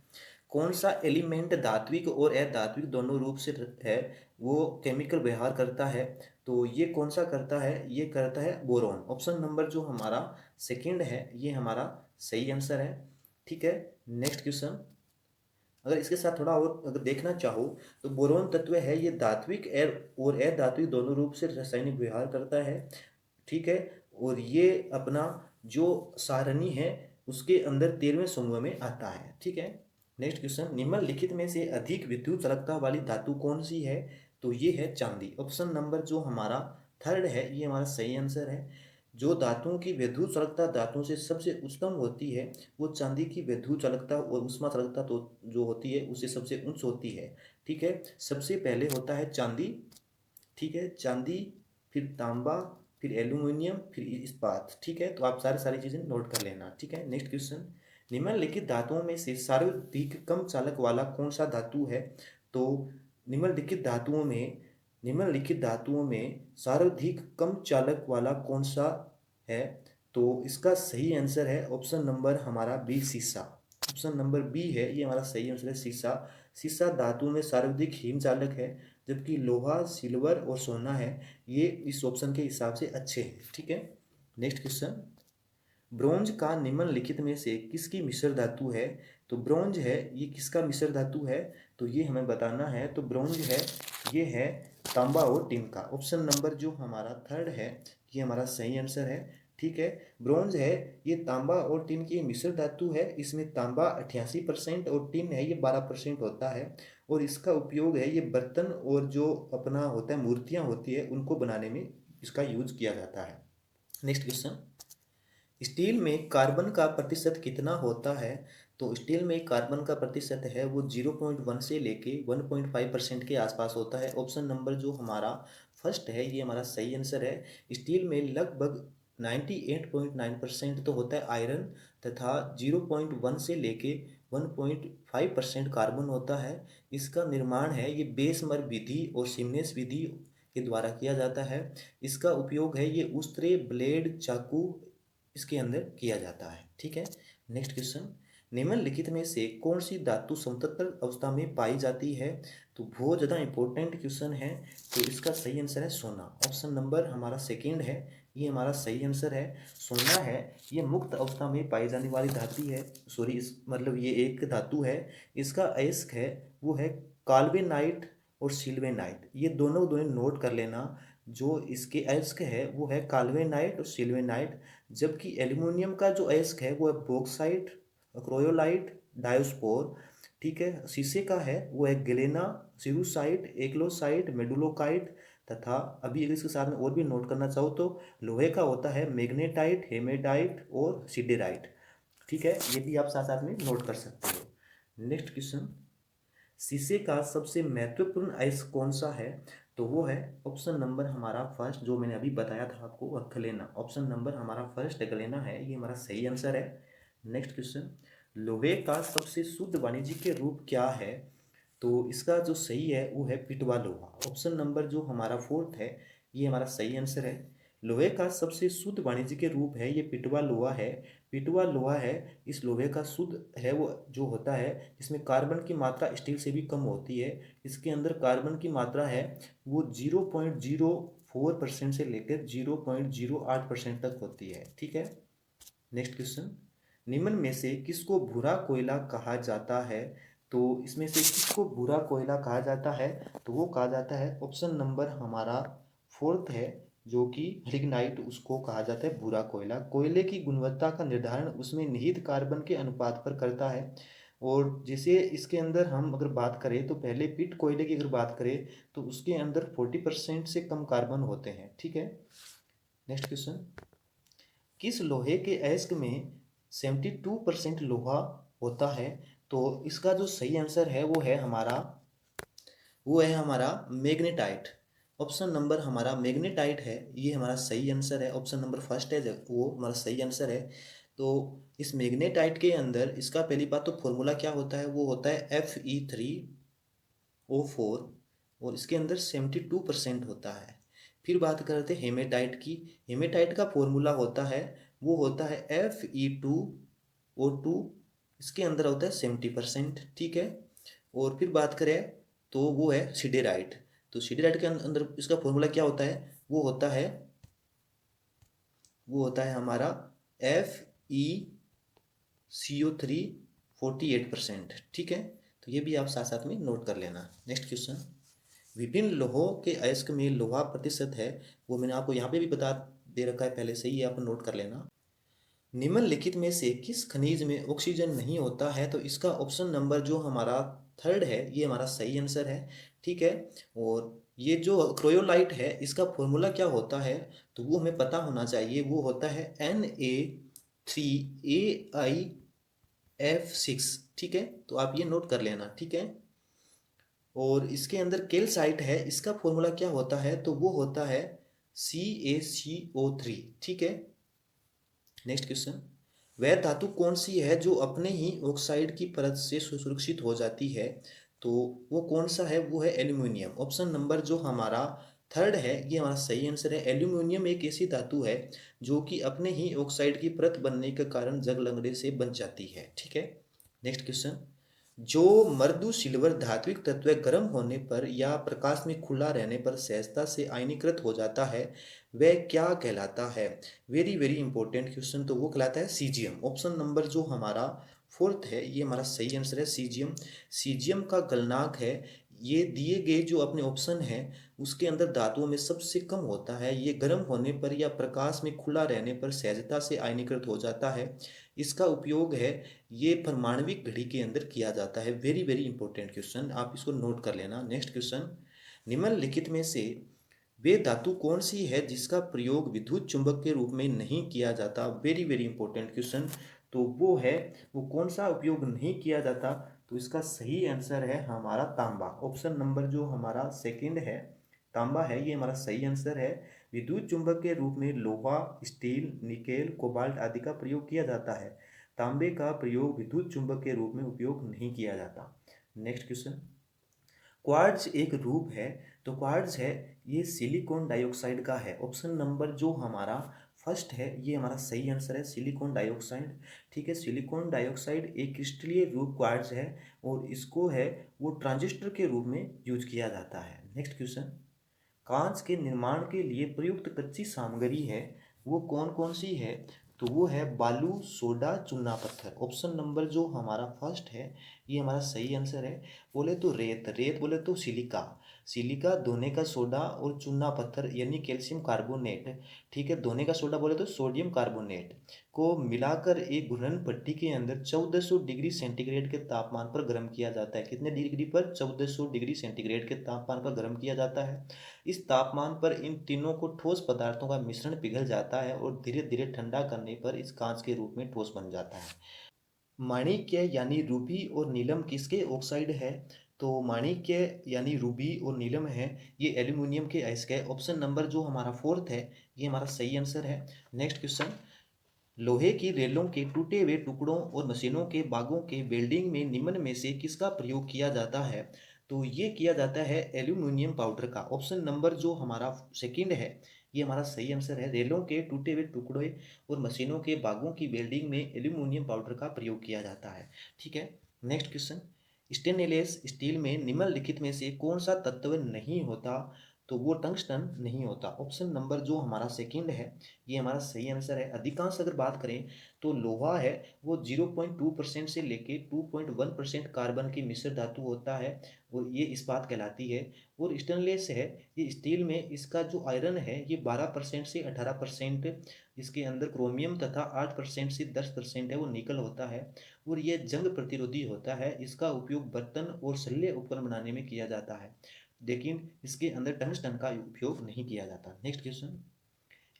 कौन सा एलिमेंट धात्विक और अधात्विक दोनों रूप से है वो केमिकल व्यवहार करता है? तो ये कौन सा करता है? ये करता है बोरॉन। ऑप्शन नंबर जो हमारा सेकंड है ये हमारा सही आंसर है। ठीक है, नेक्स्ट क्वेश्चन। अगर इसके साथ थोड़ा और अगर देखना चाहो तो बोरोन तत्व है ये धात्विक और अधात्विक दोनों रूप से रासायनिक व्यवहार करता है। ठीक है, और ये अपना जो सारणी है उसके अंदर 13वें समूह में आता है। ठीक है, नेक्स्ट क्वेश्चन। निम्नलिखित में से अधिक विद्युत चालकता वाली धातु कौन सी है? तो ये है चांदी। ऑप्शन नंबर जो हमारा थर्ड है ये हमारा सही आंसर है। जो धातुओं की विद्युत चालकता धातुओं से सबसे उच्चतम होती है वो चांदी की विद्युत चालकता और उष्मा चालकता तो जो होती है उससे सबसे उच्च होती है। ठीक है, सबसे पहले होता है चांदी। ठीक है, चांदी, फिर तांबा, फिर एल्यूमिनियम, फिर इस्पात। ठीक है, तो आप सारी चीज़ें नोट कर लेना। ठीक है, नेक्स्ट क्वेश्चन। निम्नलिखित धातुओं में से सर्वाधिक कम चालक वाला कौन सा धातु है? तो निम्नलिखित धातुओं में निम्नलिखित धातुओं में सर्वाधिक कम चालक वाला कौन सा है, तो इसका सही आंसर है ऑप्शन नंबर हमारा बी, सीसा। ऑप्शन नंबर बी है ये हमारा सही आंसर है, सीसा। सीसा धातु में सर्वाधिक हीन चालक है, जबकि लोहा, सिल्वर और सोना है ये इस ऑप्शन के हिसाब से अच्छे हैं। ठीक है, नेक्स्ट क्वेश्चन। ब्रोंज का निम्नलिखित में से किसकी मिश्र धातु है? तो ब्रोंज है ये किसका मिश्र धातु है, तो ये हमें बताना है। तो ब्रोंज है ये है तांबा और टिन का। ऑप्शन नंबर जो हमारा थर्ड है ये हमारा सही आंसर है। ठीक है, ब्रोंज है ये तांबा और टिन की मिश्र धातु है। इसमें तांबा 88% और टिन है ये 12% होता है, और इसका उपयोग है ये बर्तन और जो अपना होता है मूर्तियाँ होती है उनको बनाने में इसका यूज किया जाता है। Next question. स्टील में कार्बन का प्रतिशत कितना होता है? तो स्टील में कार्बन का प्रतिशत है वो 0.1 से लेके 1.5% के आसपास होता है। ऑप्शन नंबर जो हमारा फर्स्ट है ये हमारा सही आंसर है। स्टील में लगभग 98.9% तो होता है आयरन, तथा 0.1 से लेके 1.5% कार्बन होता है। इसका निर्माण है ये बेसमर विधि और सिमनेस विधि के द्वारा किया जाता है। इसका उपयोग है ये उस्त्रे, ब्लेड, चाकू इसके अंदर किया जाता है। ठीक है, नेक्स्ट क्वेश्चन। निम्नलिखित में से कौन सी धातु समतल अवस्था में पाई जाती है? तो बहुत ज़्यादा इंपॉर्टेंट क्वेश्चन है, तो इसका सही आंसर है सोना। ऑप्शन नंबर हमारा सेकंड है ये हमारा सही आंसर है। सोना है ये मुक्त अवस्था में पाई जाने वाली धातु है, सॉरी इस मतलब ये एक धातु है। इसका अयस्क है वो है काल्वेनाइट और सिल्वेनाइट, ये दोनों दोनों नोट कर लेना। जो इसके अयस्क है वो है काल्वेनाइट और सिल्वेनाइट, जबकि एल्यूमिनियम का जो अयस्क है वो है बॉक्साइट, क्रोयोलाइट, डायोस्पोर। ठीक है, शीशे का है वो है गलेना, सिरुसाइट, एकलोसाइट, मेडुलोकाइट, तथा अभी अगर इसके साथ में और भी नोट करना चाहो तो लोहे का होता है मैग्नेटाइट, हेमेटाइट और सिडेराइट। ठीक है, ये भी आप साथ साथ में नोट कर सकते हो। Next question. शीशे का सबसे महत्वपूर्ण अयस्क कौन सा है? तो वो है ऑप्शन नंबर हमारा फर्स्ट जो मैंने अभी बताया था आपको, गलेना। ऑप्शन नंबर हमारा फर्स्ट गलेना है ये हमारा सही आंसर है। Next question. लोहे का सबसे शुद्ध वाणिज्यिक रूप क्या है? तो इसका जो सही है वो है पिटवा लोहा। ऑप्शन नंबर जो हमारा फोर्थ है ये हमारा सही आंसर है। लोहे का सबसे शुद्ध वाणिज्यिक रूप है ये पिटवा लोहा है। पिटवा लोहा है इस लोहे का शुद्ध है वो जो होता है इसमें कार्बन की मात्रा स्टील से भी कम होती है। इसके अंदर कार्बन की मात्रा है वो 0.04% से लेकर 0.08% तक होती है। ठीक है, नेक्स्ट क्वेश्चन। निम्न में से किसको भूरा कोयला कहा जाता है? तो इसमें से किसको भूरा कोयला कहा जाता है? तो वो कहा जाता है ऑप्शन नंबर हमारा फोर्थ है जो कि लिग्नाइट, उसको कहा जाता है भूरा कोयला। कोयले की गुणवत्ता का निर्धारण उसमें निहित कार्बन के अनुपात पर करता है। और जैसे इसके अंदर हम अगर बात करें तो पहले पिट कोयले की अगर बात करें तो उसके अंदर 40% से कम कार्बन होते हैं। ठीक है, नेक्स्ट क्वेश्चन। किस लोहे के अयस्क में 72% लोहा होता है? तो इसका जो सही आंसर है वो है हमारा मैग्नेटाइट। ऑप्शन नंबर हमारा मैग्नेटाइट है ये हमारा सही आंसर है। ऑप्शन नंबर फर्स्ट है वो हमारा सही आंसर है। तो इस मैग्नेटाइट के अंदर इसका पहली बात तो फॉर्मूला क्या होता है, वो होता है Fe3O4, और इसके अंदर 72% होता है। फिर बात करते हैं हेमेटाइट की। हेमेटाइट का फॉर्मूला होता है वो होता है Fe2O2, इसके अंदर होता है 70%। ठीक है, और फिर बात करें तो वो है सिडेराइट। तो सिडेराइट के अंदर इसका फॉर्मूला क्या होता है, वो होता है हमारा Fe CO3 48%। ठीक है, तो ये भी आप साथ साथ में नोट कर लेना। Next question. विभिन्न लोहों के अयस्क में लोहा प्रतिशत है वो मैंने आपको यहाँ पे भी बता दे रखा है पहले से ही, आप नोट कर लेना। निम्नलिखित में से किस खनिज में ऑक्सीजन नहीं होता है? तो इसका ऑप्शन नंबर जो हमारा थर्ड है ये हमारा सही आंसर है। ठीक है, और ये जो क्रोयोलाइट है इसका फॉर्मूला क्या होता है तो वो हमें पता होना चाहिए। वो होता है Na3AI F6। ठीक है, तो आप ये नोट कर लेना। ठीक है, और इसके अंदर कैल्साइट है इसका फॉर्मूला क्या होता है तो वो होता है CaCO3। ठीक है, नेक्स्ट क्वेश्चन। वह धातु कौन सी है जो अपने ही ऑक्साइड की परत से सुरक्षित हो जाती है? तो वो कौन सा है, वो है एल्यूमिनियम। ऑप्शन नंबर जो हमारा थर्ड है, ये हमारा सही आंसर है, एल्यूमिनियम एक ऐसी धातु है जो कि अपने ही ऑक्साइड की परत बनने के कारण जंग लगने से बन जाती है। ठीक है, नेक्स्ट क्वेश्चन। जो मृदु सिल्वर धात्विक तत्व गर्म होने पर या प्रकाश में खुला रहने पर सहजता से आयनीकृत हो जाता है, वह क्या कहलाता है? Very very important question. तो वो कहलाता है सीजियम। ऑप्शन नंबर जो हमारा फोर्थ है, ये हमारा सही आंसर है, सीजियम। सीजियम का गलनांक है, ये दिए गए जो अपने ऑप्शन है उसके अंदर धातुओं में सबसे कम होता है। ये गर्म होने पर या प्रकाश में खुला रहने पर सहजता से आयनीकृत हो जाता है। इसका उपयोग है, ये परमाणविक घड़ी के अंदर किया जाता है। वेरी वेरी इंपॉर्टेंट क्वेश्चन, आप इसको नोट कर लेना। Next question. निम्नलिखित में से वे धातु कौन सी है जिसका प्रयोग विद्युत चुंबक के रूप में नहीं किया जाता? Very very important question. तो वो है, वो कौन सा उपयोग नहीं किया जाता? तो इसका सही आंसर है हमारा तांबा। ऑप्शन नंबर जो हमारा सेकंड है, तांबा है, ये हमारा सही आंसर है। विद्युत चुंबक के रूप में लोहा, स्टील, निकेल, कोबाल्ट आदि का प्रयोग किया जाता है। तांबे का प्रयोग विद्युत चुंबक के रूप में उपयोग नहीं किया जाता। Next question. क्वार्ट्ज एक रूप है, तो क्वार्ट्ज है, ये सिलिकॉन डाइऑक्साइड का है। ऑप्शन नंबर जो हमारा फर्स्ट है, ये हमारा सही आंसर है, सिलिकॉन डाइऑक्साइड। ठीक है, सिलिकॉन डाइऑक्साइड एक क्रिस्टलीय रूप क्वार्ट्ज है और इसको है वो ट्रांजिस्टर के रूप में यूज किया जाता है। Next question. कांच के निर्माण के लिए प्रयुक्त कच्ची सामग्री है, वो कौन कौन सी है? तो वो है बालू, सोडा, चूना पत्थर। ऑप्शन नंबर जो हमारा फर्स्ट है, ये हमारा सही आंसर है। बोले तो रेत, रेत बोले तो सिलिका, सिलिका धोने का सोडा, और चूना पत्थर यानी कैल्शियम कार्बोनेट। ठीक है, धोने का सोडा बोले तो सोडियम कार्बोनेट को मिलाकर एक घुलन भट्टी के अंदर 1400 डिग्री सेंटीग्रेड के तापमान पर गर्म किया जाता है। कितने डिग्री पर? 1400 डिग्री सेंटीग्रेड के तापमान पर गर्म किया जाता है। इस तापमान पर इन तीनों को ठोस पदार्थों का मिश्रण पिघल जाता है और धीरे धीरे ठंडा करने पर इस कांच के रूप में ठोस बन जाता है। माणिक्य यानी रूबी और नीलम किसके ऑक्साइड है? तो माणिक्य यानी रूबी और नीलम है, ये एल्यूमिनियम के अयस्क है। ऑप्शन नंबर जो हमारा फोर्थ है, ये हमारा सही आंसर है। Next question. लोहे की रेलों के टूटे हुए टुकड़ों और मशीनों के भागों के वेल्डिंग में निम्न में से किसका प्रयोग किया जाता है? तो ये किया जाता है एल्यूमिनियम पाउडर का। ऑप्शन नंबर जो हमारा सेकंड है, ये हमारा सही आंसर है। रेलों के टूटे हुए टुकड़े और मशीनों के भागों की वेल्डिंग में एल्यूमिनियम पाउडर का प्रयोग किया जाता है। ठीक है, नेक्स्ट क्वेश्चन। स्टेनलेस स्टील में निम्नलिखित में से कौन सा तत्व नहीं होता? तो वो टंगस्टन नहीं होता। ऑप्शन नंबर जो हमारा सेकंड है, ये हमारा सही आंसर है। अधिकांश अगर बात करें तो लोहा है, वो 0.2% से लेके 2.1% कार्बन की मिश्र धातु होता है और ये इस्पात कहलाती है। और स्टेनलेस है, ये स्टील में इसका जो आयरन है ये 12% से 18%, इसके अंदर क्रोमियम तथा 8% से 10% है वो निकल होता है और ये जंग प्रतिरोधी होता है। इसका उपयोग बर्तन और शल्य उपकरण बनाने में किया जाता है, लेकिन इसके अंदर टंगस्टन का उपयोग नहीं किया जाता। Next question.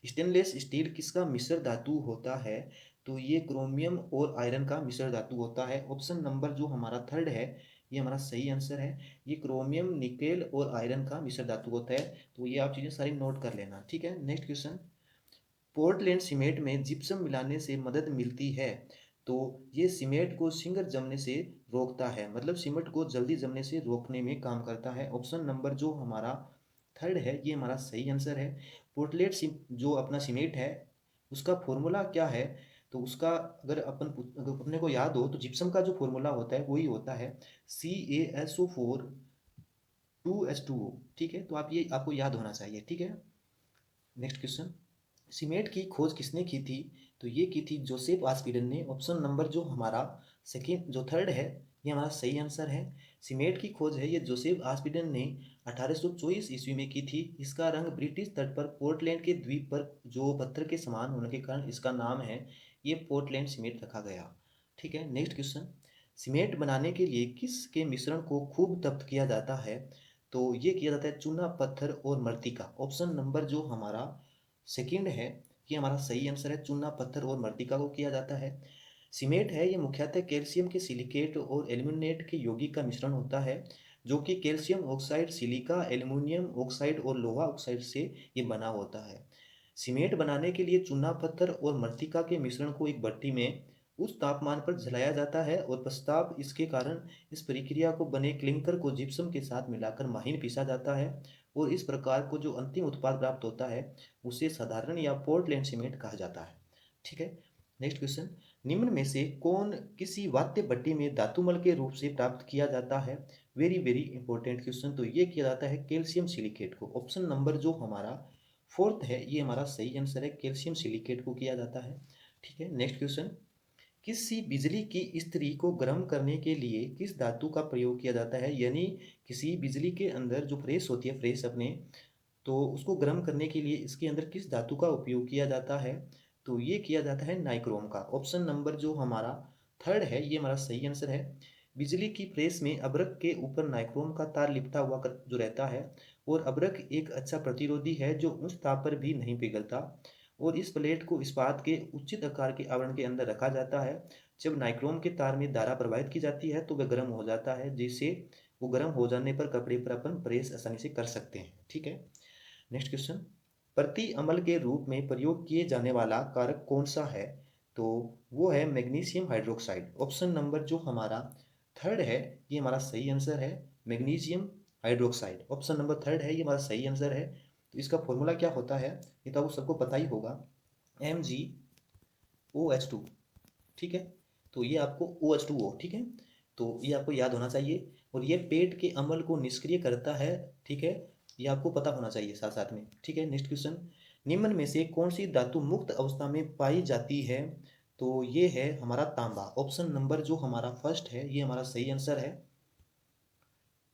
स्टेनलेस स्टील किसका मिश्र धातु होता है? तो ये क्रोमियम और आयरन का मिश्र धातु होता है। ऑप्शन नंबर जो हमारा थर्ड है, ये हमारा सही आंसर है। ये क्रोमियम, निकेल और आयरन का मिश्र धातु होता है। तो ये आप चीज़ें सारी नोट कर लेना। ठीक है, नेक्स्ट क्वेश्चन। पोर्टलैंड सीमेंट में जिप्सम मिलाने से मदद मिलती है, तो ये सीमेंट को शीघ्र जमने से रोकता है, मतलब सीमेंट को जल्दी जमने से रोकने में काम करता है। ऑप्शन नंबर जो हमारा थर्ड है, ये हमारा सही आंसर है। पोर्टलैंड जो अपना सीमेंट है उसका फॉर्मूला क्या है? तो उसका अगर अपने को याद हो तो जिप्सम का जो फॉर्मूला होता है वही होता है CaSO4 2H2O। ठीक है, तो आप ये आपको याद होना चाहिए। ठीक है, नेक्स्ट क्वेश्चन। सीमेंट की खोज किसने की थी? तो ये की थी जोसेफ आस्पिडन ने। ऑप्शन नंबर जो हमारा सेकेंड जो थर्ड है, ये हमारा सही आंसर है। सीमेंट की खोज है ये जोसेफ आस्पिडन ने 1824 ईस्वी में की थी। इसका रंग ब्रिटिश तट पर पोर्टलैंड के द्वीप पर जो पत्थर के समान होने के कारण इसका नाम है, ये पोर्टलैंड सीमेंट रखा गया। ठीक है, नेक्स्ट क्वेश्चन। सीमेंट बनाने के लिए किस के मिश्रण को खूब तप्त किया जाता है? तो ये किया जाता है चूना पत्थर और मृतिका। ऑप्शन नंबर जो हमारा सेकंड है, ये हमारा सही आंसर है। चूना पत्थर और मृतिका को किया जाता है। सीमेंट है, ये मुख्यतः कैल्शियम के सिलिकेट और एल्यूमिनेट के यौगिक का मिश्रण होता है, जो कि calcium oxide, silica, aluminium oxide और लोहा ऑक्साइड से ये बना होता है। सीमेंट बनाने के लिए चूना पत्थर और मृतिका के मिश्रण को एक भट्टी में उस तापमान पर जलाया जाता है और पश्चात इसके कारण इस प्रक्रिया को बने क्लिंकर को जिप्सम के साथ मिलाकर महीन पीसा जाता है और इस प्रकार को जो अंतिम उत्पाद प्राप्त होता है उसे साधारण या पोर्टलैंड सीमेंट कहा जाता है। ठीक है। नेक्स्ट क्वेश्चन, निम्न में से कौन किसी वाद्य भट्टी में धातुमल के रूप से प्राप्त किया जाता है? Very very important question. तो ये किया जाता है कैल्शियम सिलिकेट को। ऑप्शन नंबर जो हमारा फोर्थ है ये हमारा सही आंसर है, कैल्शियम सिलिकेट को किया जाता है। ठीक है। नेक्स्ट क्वेश्चन, किसी बिजली की इस्त्री को गर्म करने के लिए किस धातु का प्रयोग किया जाता है? यानी किसी बिजली के अंदर जो फ्रेश होती है, फ्रेश अपने, तो उसको गर्म करने के लिए इसके अंदर किस धातु का उपयोग किया जाता है? तो ये किया जाता है नाइक्रोम का। ऑप्शन नंबर जो हमारा थर्ड है ये हमारा सही आंसर है। बिजली की प्रेस में अभ्रक के ऊपर नाइक्रोम का तार लिपटा हुआ जो रहता है, और अभ्रक एक अच्छा प्रतिरोधी है जो उच्च ताप पर भी नहीं पिघलता, और इस प्लेट को इस्पात के उचित आकार के आवरण के अंदर रखा जाता है। जब नाइक्रोम के तार में धारा प्रवाहित की जाती है तो वह गर्म हो जाता है, जिससे वो गर्म हो जाने पर कपड़े पर अपन प्रेस आसानी से कर सकते हैं। ठीक है। नेक्स्ट क्वेश्चन, प्रति अम्ल के रूप में प्रयोग किए जाने वाला कारक कौन सा है? तो वो है मैग्नीशियम हाइड्रोक्साइड। ऑप्शन नंबर जो हमारा थर्ड है ये हमारा सही आंसर है, magnesium hydroxide. Option number third है ये हमारा सही आंसर है। तो इसका फॉर्मूला क्या होता है ये तो आपको सबको पता ही होगा, MgOH2। ठीक है। तो ये आपको OH2O, ठीक है, तो ये आपको याद होना चाहिए। और ये पेट के अम्ल को निष्क्रिय करता है। ठीक है, ये आपको पता होना चाहिए साथ साथ में। ठीक है। नेक्स्ट क्वेश्चन, निम्न में से कौन सी धातु मुक्त अवस्था में पाई जाती है? तो ये है हमारा तांबा। ऑप्शन नंबर जो हमारा फर्स्ट है ये हमारा सही आंसर है।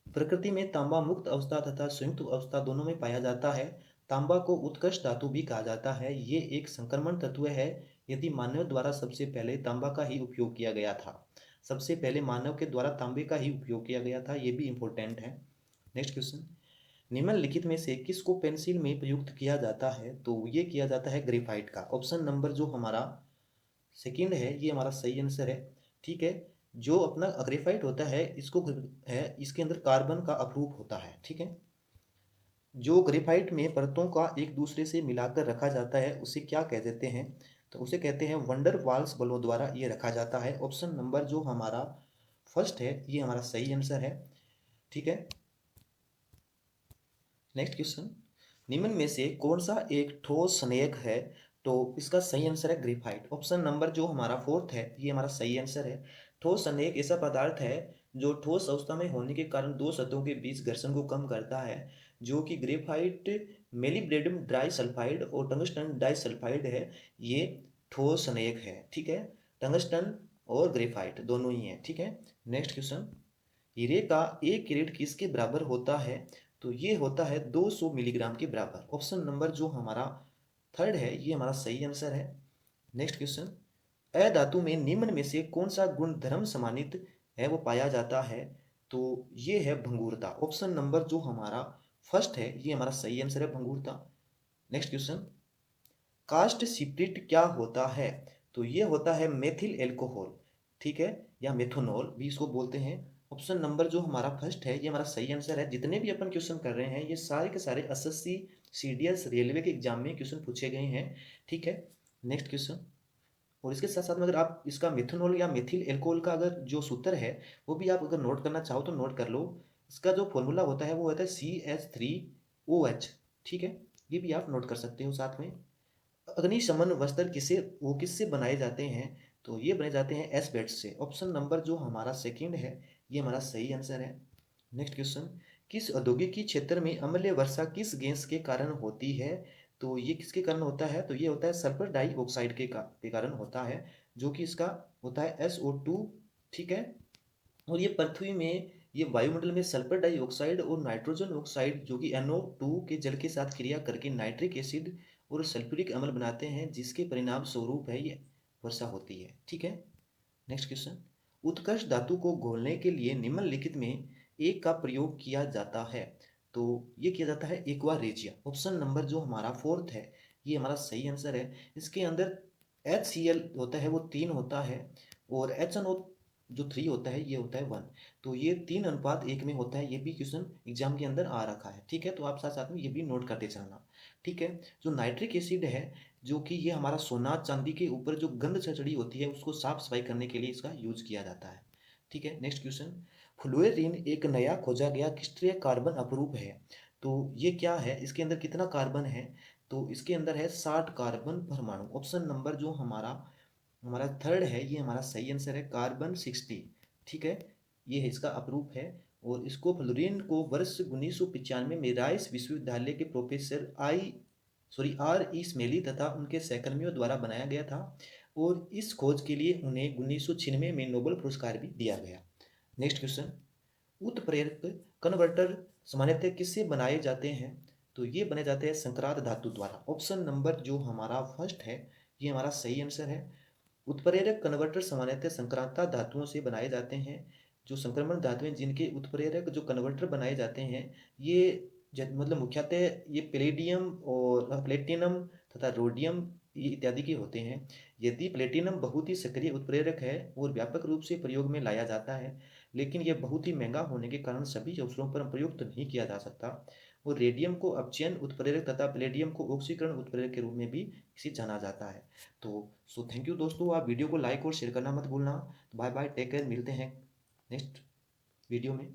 प्रकृति में तांबा मुक्त अवस्था तथा संयुक्त अवस्था दोनों में पाया जाता है। तांबा को उत्कृष्ट धातु भी कहा जाता है। ये एक संक्रमण तत्व है। यदि मानव द्वारा सबसे पहले तांबा का ही उपयोग किया गया था, सबसे पहले मानव के द्वारा तांबे का ही उपयोग किया गया था, ये भी इंपॉर्टेंट है। नेक्स्ट क्वेश्चन, निम्नलिखित में से किसको पेंसिल में प्रयुक्त किया जाता है? तो ये किया जाता है ग्रेफाइट का। ऑप्शन नंबर जो हमारा सेकंड है ये हमारा सही आंसर है। ठीक है। जो अपना ग्रेफाइट होता है इसको है इसके अंदर कार्बन का अपरूप होता है। ठीक है। जो ग्रेफाइट में परतों का एक दूसरे से मिलाकर रखा जाता है उसे क्या कह देते हैं? तो उसे कहते हैं वंडर वाल्स बलों द्वारा ये रखा जाता है। ऑप्शन नंबर जो हमारा फर्स्ट है ये हमारा सही आंसर है। ठीक है। नेक्स्ट क्वेश्चन, निम्न में से कौन सा एक ठोस संयोग है? तो इसका सही आंसर है ग्रेफाइट। ऑप्शन नंबर जो हमारा फोर्थ है ये हमारा सही आंसर है। ठोस संयोग ऐसा पदार्थ है जो ठोस अवस्था में होने के कारण दो सतहों के बीच घर्षण को कम करता है, जो कि ग्रेफाइट, मेलिब्डेनम डाई सल्फाइड और टंगस्टन डाई सल्फाइड है। ये ठोस संयोग है। ठीक है। टंगस्टन और ग्रेफाइट दोनों ही है। ठीक है। नेक्स्ट क्वेश्चन, हीरे का एक कैरेट किसके बराबर होता है? तो ये होता है 200 मिलीग्राम के बराबर। ऑप्शन नंबर जो हमारा थर्ड है ये हमारा सही आंसर है। नेक्स्ट क्वेश्चन, अधातु में निम्न में से कौन सा गुण धर्म सम्मानित है वो पाया जाता है? तो ये है भंगुरता। ऑप्शन नंबर जो हमारा फर्स्ट है ये हमारा सही आंसर है, भंगुरता। नेक्स्ट क्वेश्चन, कास्ट सिप्रिट क्या होता है? तो ये होता है मेथिल एल्कोहल। ठीक है, या मेथोनॉल भी इसको बोलते हैं। ऑप्शन नंबर जो हमारा फर्स्ट है ये हमारा सही आंसर है। जितने भी अपन क्वेश्चन कर रहे हैं ये सारे के सारे एसएससी, सीडीएस, रेलवे के एग्जाम में क्वेश्चन पूछे गए हैं। ठीक है। नेक्स्ट क्वेश्चन, और इसके साथ साथ में अगर आप इसका मिथेनॉल या मेथिल एल्कोहल का अगर जो सूत्र है वो भी आप अगर नोट करना चाहो तो नोट कर लो। इसका जो फॉर्मूला होता है वो होता है CH3OH। ठीक है, ये भी आप नोट कर सकते हो साथ में। अग्निशमन वस्त्र किससे बनाए जाते हैं? तो ये बने जाते हैं एस्बेस्टस से। ऑप्शन नंबर जो हमारा सेकंड है ये हमारा सही आंसर है। नेक्स्ट क्वेश्चन, किस औद्योगिकी क्षेत्र में अम्लीय वर्षा किस गैस के कारण होती है? तो ये किसके कारण होता है? तो ये होता है सल्फर डाइऑक्साइड के कारण होता है, जो कि इसका होता है SO2। ठीक है। और ये पृथ्वी में, ये वायुमंडल में सल्फर डाइऑक्साइड और नाइट्रोजन ऑक्साइड जो कि NO2 के जल के साथ क्रिया करके नाइट्रिक एसिड और सल्फ्यूरिक अम्ल बनाते हैं, जिसके परिणाम स्वरूप है ये वर्षा होती है। ठीक है। नेक्स्ट क्वेश्चन, उत्कर्ष धातु को घोलने के लिए निम्नलिखित में एक का प्रयोग किया जाता है? तो ये किया जाता है एक्वा रेजिया। ऑप्शन नंबर जो हमारा फोर्थ है ये हमारा सही आंसर है। इसके अंदर HCl होता है वो 3 होता है, और HNO जो 3 होता है ये होता है 1। तो ये 3:1 में होता है। ये भी क्वेश्चन एग्जाम के अंदर आ रखा है। ठीक है, तो आप साथ साथ में ये भी नोट करते चलना। ठीक है। जो नाइट्रिक एसिड है, जो कि ये हमारा सोना चांदी के ऊपर जो गंध चढ़ी होती है उसको साफ सफाई करने के लिए इसका यूज किया जाता है। ठीक है। नेक्स्ट क्वेश्चन, फ्लुएरिन एक नया खोजा गया क्रिस्टलीय कार्बन अपरूप है। तो ये क्या है, इसके अंदर कितना कार्बन है, तो इसके अंदर है 60 कार्बन परमाणु। ऑप्शन नंबर जो हमारा हमारा थर्ड है, ये हमारा सही आंसर है, कार्बन 60। ठीक है, ये है इसका अप्रूव है। और इसको फ्लोरीन को वर्ष 1995 में राइस विश्वविद्यालय के प्रोफेसर आर ई स्मेली तथा उनके सहकर्मियों द्वारा बनाया गया था, और इस खोज के लिए उन्हें 1996 में नोबेल पुरस्कार भी दिया गया। नेक्स्ट क्वेश्चन, उत्प्रेरक कन्वर्टर सामान्यतः किससे बनाए जाते हैं, तो ये बने जाते हैं संक्रांत धातु द्वारा। ऑप्शन नंबर जो हमारा फर्स्ट है, ये हमारा सही आंसर है। उत्प्रेरक कन्वर्टर सामान्यतः संक्रांता धातुओं से बनाए जाते हैं। जो संक्रमण धातुएं जिनके उत्प्रेरक जो कन्वर्टर बनाए जाते हैं, ये मतलब मुख्यतः ये प्लेडियम और प्लेटिनम तथा रोडियम ये इत्यादि के होते हैं। यदि प्लेटिनम बहुत ही सक्रिय उत्प्रेरक है और व्यापक रूप से प्रयोग में लाया जाता है, लेकिन यह बहुत ही महंगा होने के कारण सभी अवसरों पर प्रयुक्त नहीं किया जा सकता। और रेडियम को अपचयन उत्प्रेरक तथा प्लेडियम को ऑक्सीकरण उत्प्रेरक के रूप में भी इसे जाना जाता है। तो थैंक यू दोस्तों, आप वीडियो को लाइक और शेयर करना मत भूलना। बाय बाय, टेक केयर, मिलते हैं नेक्स्ट वीडियो में।